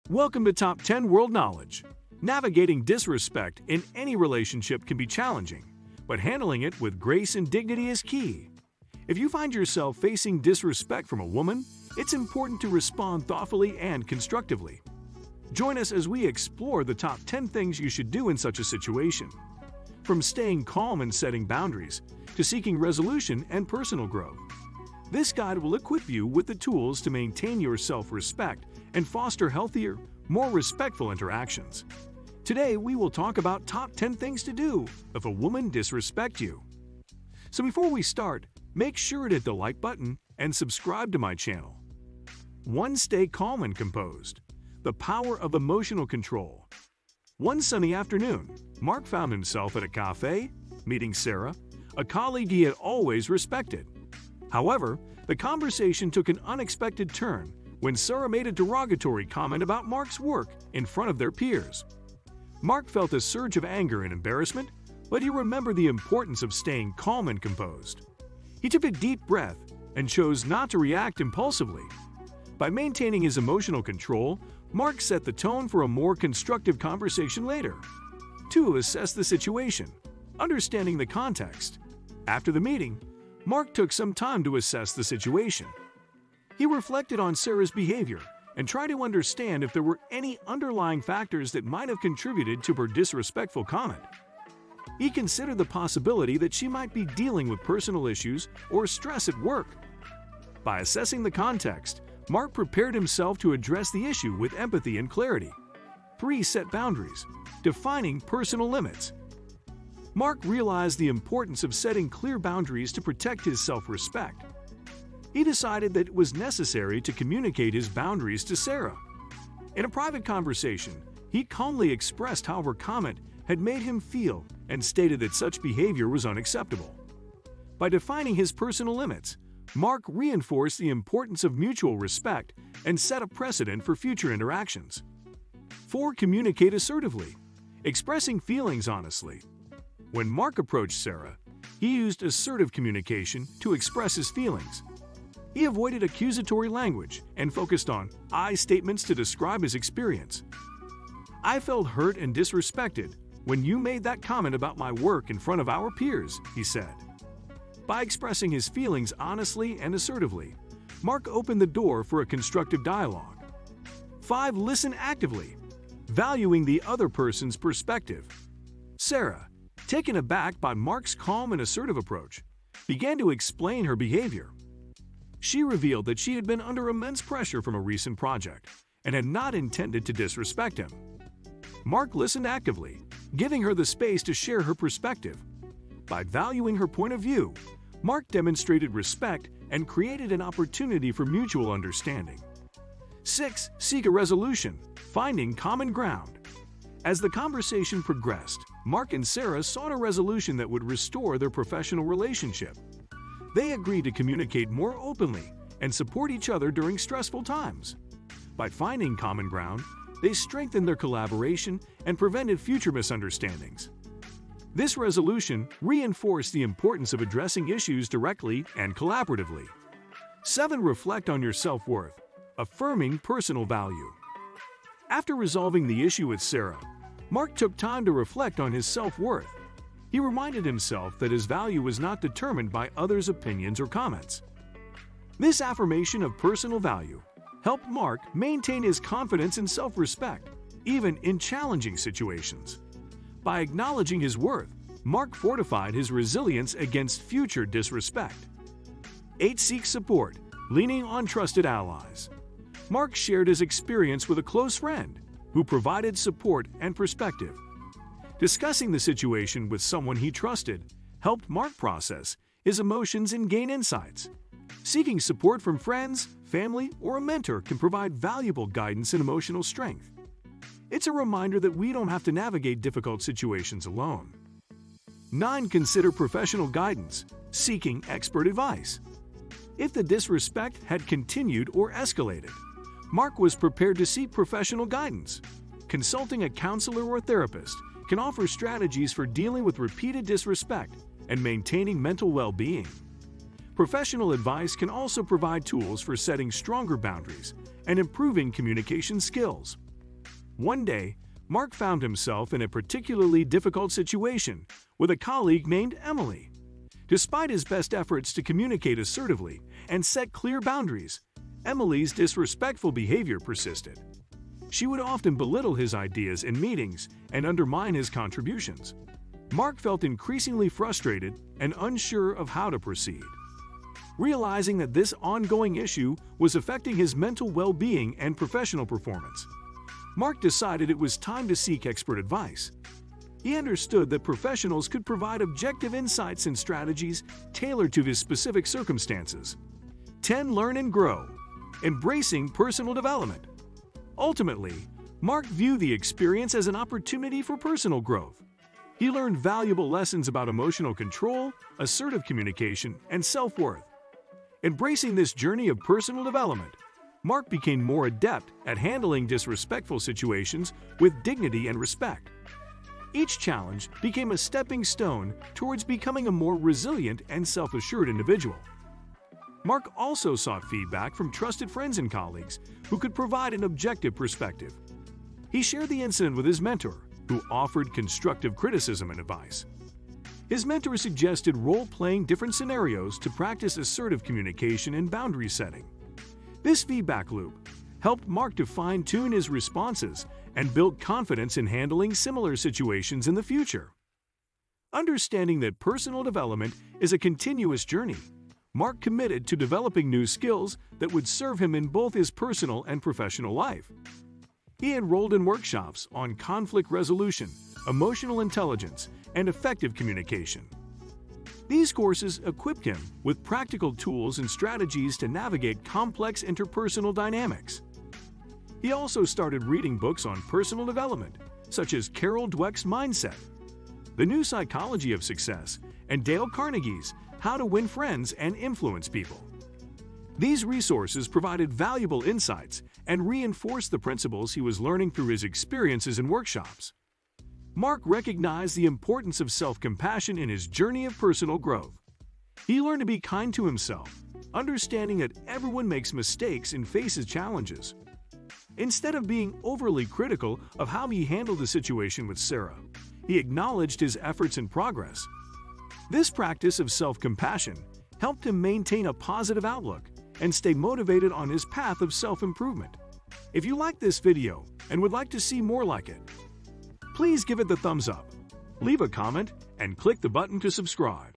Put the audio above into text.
Welcome to Top 10 World Knowledge. Navigating disrespect in any relationship can be challenging, but handling it with grace and dignity is key. If you find yourself facing disrespect from a woman, it's important to respond thoughtfully and constructively. Join us as we explore the top 10 things you should do in such a situation. From staying calm and setting boundaries, to seeking resolution and personal growth. This guide will equip you with the tools to maintain your self-respect and foster healthier, more respectful interactions. Today, we will talk about top 10 things to do if a woman disrespects you. So before we start, make sure to hit the like button and subscribe to my channel. 1. Stay calm and composed. The power of emotional control. One sunny afternoon, Mark found himself at a cafe, meeting Sarah, a colleague he had always respected. However, the conversation took an unexpected turn when Sarah made a derogatory comment about Mark's work in front of their peers. Mark felt a surge of anger and embarrassment, but he remembered the importance of staying calm and composed. He took a deep breath and chose not to react impulsively. By maintaining his emotional control, Mark set the tone for a more constructive conversation later. 2. Assess the situation. Understanding the context. After the meeting, Mark took some time to assess the situation. He reflected on Sarah's behavior and tried to understand if there were any underlying factors that might have contributed to her disrespectful comment. He considered the possibility that she might be dealing with personal issues or stress at work. By assessing the context, Mark prepared himself to address the issue with empathy and clarity. 3. Set boundaries. Defining personal limits. Mark realized the importance of setting clear boundaries to protect his self-respect. He decided that it was necessary to communicate his boundaries to Sarah. In a private conversation, he calmly expressed how her comment had made him feel and stated that such behavior was unacceptable. By defining his personal limits, Mark reinforced the importance of mutual respect and set a precedent for future interactions. 4. Communicate assertively. Expressing feelings honestly. When Mark approached Sarah, he used assertive communication to express his feelings. He avoided accusatory language and focused on I statements to describe his experience. "I felt hurt and disrespected when you made that comment about my work in front of our peers," he said. By expressing his feelings honestly and assertively, Mark opened the door for a constructive dialogue. 5. Listen actively. Valuing the other person's perspective. Sarah, taken aback by Mark's calm and assertive approach, began to explain her behavior. She revealed that she had been under immense pressure from a recent project and had not intended to disrespect him. Mark listened actively, giving her the space to share her perspective. By valuing her point of view, Mark demonstrated respect and created an opportunity for mutual understanding. 6. Seek a resolution. Finding common ground. As the conversation progressed, Mark and Sarah sought a resolution that would restore their professional relationship. They agreed to communicate more openly and support each other during stressful times. By finding common ground, they strengthened their collaboration and prevented future misunderstandings. This resolution reinforced the importance of addressing issues directly and collaboratively. 7. Reflect on your self-worth. Affirming personal value. After resolving the issue with Sarah, Mark took time to reflect on his self-worth. He reminded himself that his value was not determined by others' opinions or comments. This affirmation of personal value helped Mark maintain his confidence and self-respect, even in challenging situations. By acknowledging his worth, Mark fortified his resilience against future disrespect. 8. Seek support. Leaning on trusted allies. Mark shared his experience with a close friend who provided support and perspective. Discussing the situation with someone he trusted helped Mark process his emotions and gain insights. Seeking support from friends, family, or a mentor can provide valuable guidance and emotional strength. It's a reminder that we don't have to navigate difficult situations alone. 9. Consider professional guidance. Seeking expert advice. If the disrespect had continued or escalated, Mark was prepared to seek professional guidance. Consulting a counselor or therapist can offer strategies for dealing with repeated disrespect and maintaining mental well-being. Professional advice can also provide tools for setting stronger boundaries and improving communication skills. One day, Mark found himself in a particularly difficult situation with a colleague named Emily. Despite his best efforts to communicate assertively and set clear boundaries, Emily's disrespectful behavior persisted. She would often belittle his ideas in meetings and undermine his contributions. Mark felt increasingly frustrated and unsure of how to proceed. Realizing that this ongoing issue was affecting his mental well-being and professional performance, Mark decided it was time to seek expert advice. He understood that professionals could provide objective insights and strategies tailored to his specific circumstances. 10. Learn and grow. Embracing personal development. Ultimately, Mark viewed the experience as an opportunity for personal growth. He learned valuable lessons about emotional control, assertive communication, and self-worth. Embracing this journey of personal development, Mark became more adept at handling disrespectful situations with dignity and respect. Each challenge became a stepping stone towards becoming a more resilient and self-assured individual. Mark also sought feedback from trusted friends and colleagues who could provide an objective perspective. He shared the incident with his mentor, who offered constructive criticism and advice. His mentor suggested role-playing different scenarios to practice assertive communication and boundary setting. This feedback loop helped Mark to fine-tune his responses and build confidence in handling similar situations in the future. Understanding that personal development is a continuous journey, Mark committed to developing new skills that would serve him in both his personal and professional life. He enrolled in workshops on conflict resolution, emotional intelligence, and effective communication. These courses equipped him with practical tools and strategies to navigate complex interpersonal dynamics. He also started reading books on personal development, such as Carol Dweck's Mindset, The New Psychology of Success, and Dale Carnegie's How to Win Friends and Influence People. These resources provided valuable insights and reinforced the principles he was learning through his experiences in workshops. Mark recognized the importance of self-compassion in his journey of personal growth. He learned to be kind to himself, understanding that everyone makes mistakes and faces challenges. Instead of being overly critical of how he handled the situation with Sarah, he acknowledged his efforts and progress. This practice of self-compassion helped him maintain a positive outlook and stay motivated on his path of self-improvement. If you liked this video and would like to see more like it, please give it the thumbs up, leave a comment, and click the button to subscribe.